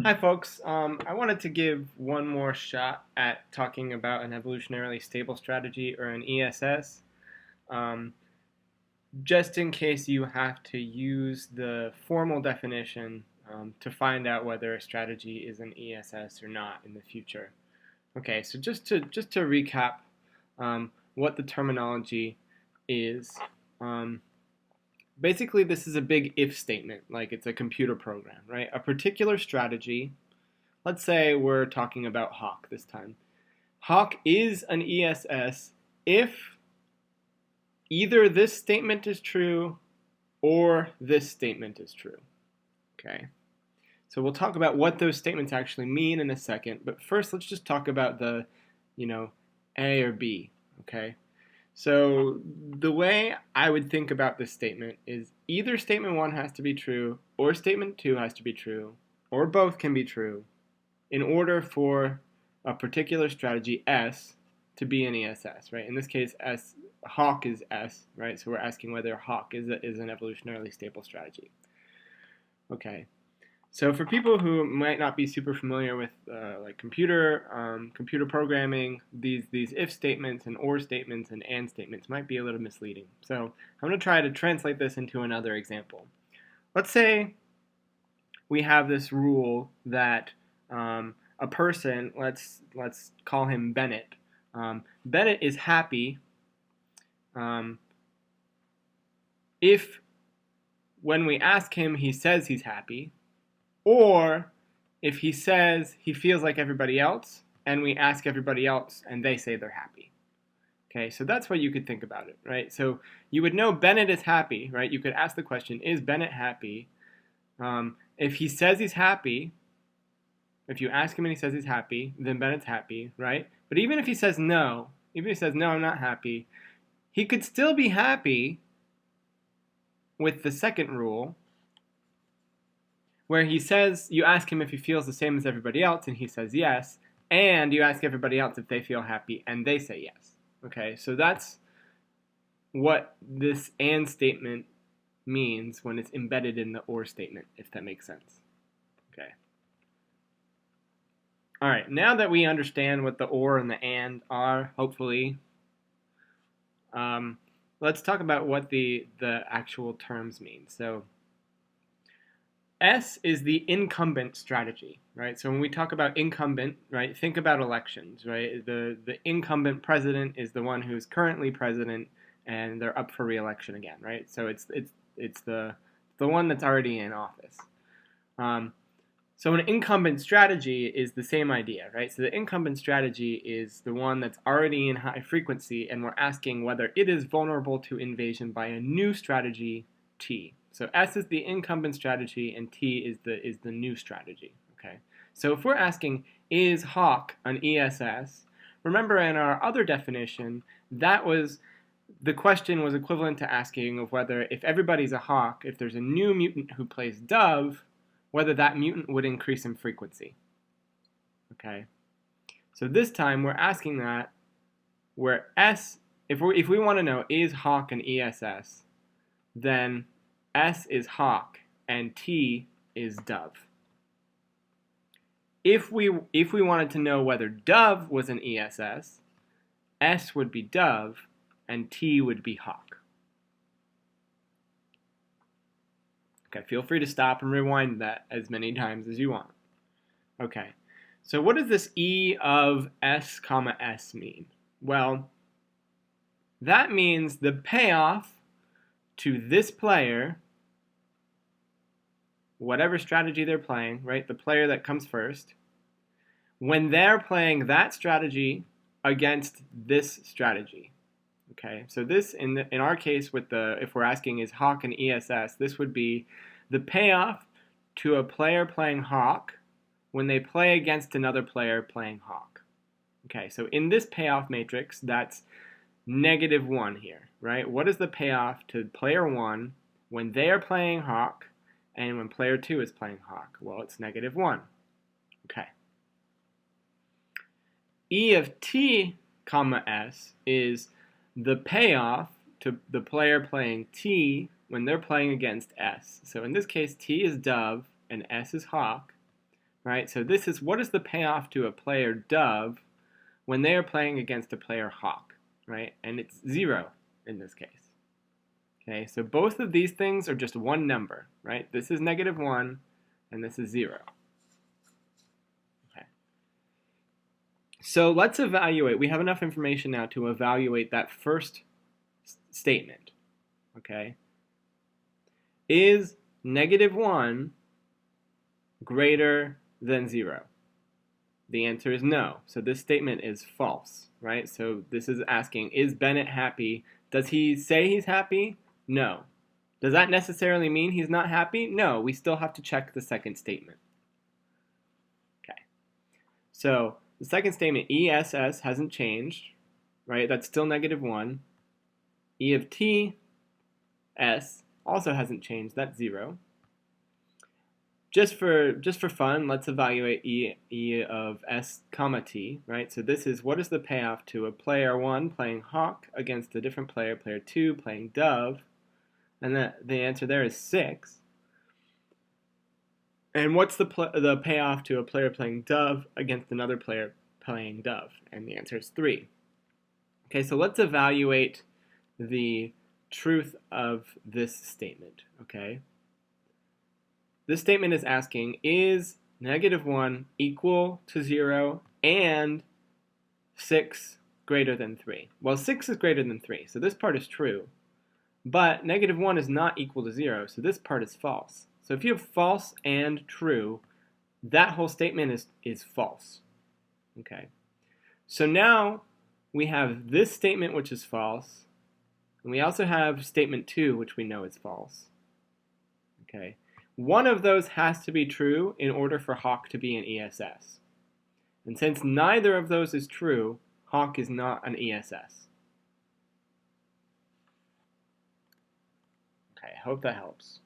Hi, folks. I wanted to give one more shot at talking about an evolutionarily stable strategy or an ESS, um, just in case you have to use the formal definition to find out whether a strategy is an ESS or not in the future. Okay, so just to recap what the terminology is. Um, Basically, this is a big if statement, like it's a computer program, right? A particular strategy. Let's say we're talking about Hawk this time. Hawk is an ESS if either this statement is true or this statement is true. Okay. So we'll talk about what those statements actually mean in a second, but first let's just talk about the, you know, A or B, okay? So the way I would think about this statement is either statement 1 has to be true or statement 2 has to be true or both can be true in order for a particular strategy S to be an ESS, right? In this case, Hawk is S, right? So we're asking whether Hawk is an evolutionarily stable strategy. Okay. So for people who might not be super familiar with like computer programming, these if statements and or statements and statements might be a little misleading. So I'm going to try to translate this into another example. Let's say we have this rule that a person, let's call him Bennett. Bennett is happy um, if when we ask him he says he's happy, or if he says he feels like everybody else and we ask everybody else and they say they're happy. Okay, so that's what you could think about it, right? So you would know Bennett is happy, right? You could ask the question, is Bennett happy? If he says he's happy, if you ask him and he says he's happy, then Bennett's happy, right? But even if he says no, I'm not happy, he could still be happy with the second rule, where he says, you ask him if he feels the same as everybody else, and he says yes, and you ask everybody else if they feel happy, and they say yes. Okay, so that's what this and statement means when it's embedded in the or statement, if that makes sense. Okay. All right, now that we understand what the or and the and are, hopefully, let's talk about what the actual terms mean. So S is the incumbent strategy, right? So when we talk about incumbent, right, think about elections, right? The incumbent president is the one who's currently president, and they're up for re-election again, right? So it's the one that's already in office. So an incumbent strategy is the same idea, right? So the incumbent strategy is the one that's already in high frequency, and we're asking whether it is vulnerable to invasion by a new strategy, T. So S is the incumbent strategy, and T is the new strategy. Okay. So if we're asking, is Hawk an ESS? Remember in our other definition, the question was equivalent to asking of whether if everybody's a Hawk, if there's a new mutant who plays Dove, whether that mutant would increase in frequency. Okay. So this time we're asking that where S, if we want to know is Hawk an ESS, then S is Hawk and T is Dove. If we wanted to know whether Dove was an ESS, S would be Dove and T would be Hawk. Okay, feel free to stop and rewind that as many times as you want. Okay, so what does this E of S comma S mean? Well, that means the payoff to this player, whatever strategy they're playing, right, the player that comes first, when they're playing that strategy against this strategy. Okay, so this, in our case, with if we're asking is Hawk an ESS, this would be the payoff to a player playing Hawk when they play against another player playing Hawk. Okay, so in this payoff matrix, that's -1 here, right? What is the payoff to player 1 when they are playing Hawk and when player 2 is playing Hawk? Well, it's -1. Okay. E of T comma S is the payoff to the player playing T when they're playing against S. So in this case, T is Dove and S is Hawk. right? So this is what is the payoff to a player dove when they are playing against a player hawk, right? And it's 0 in this case. Okay, so both of these things are just one number, right? This is -1 and this is 0. Okay. So let's evaluate. We have enough information now to evaluate that first statement. Okay. Is -1 greater than 0? The answer is no. So this statement is false, right? So this is asking, is Bennett happy? Does he say he's happy? No. Does that necessarily mean he's not happy? No, we still have to check the second statement. Okay. So the second statement, ESS, hasn't changed, right? That's still -1. E of T, S, also hasn't changed. That's 0. Just for fun, let's evaluate E of S comma T, right? So this is what is the payoff to a player 1 playing hawk against a different player, player 2 playing dove, and the answer there is 6. And what's the payoff to a player playing dove against another player playing dove? And the answer is 3. Okay, so let's evaluate the truth of this statement, okay? This statement is asking, is -1 equal to 0 and 6 greater than 3? Well, 6 is greater than 3, so this part is true. But -1 is not equal to 0, so this part is false. So if you have false and true, that whole statement is false. Okay. So now we have this statement, which is false, and we also have statement 2, which we know is false. Okay. One of those has to be true in order for hawk to be an ESS. And since neither of those is true, hawk is not an ESS. Okay, I hope that helps.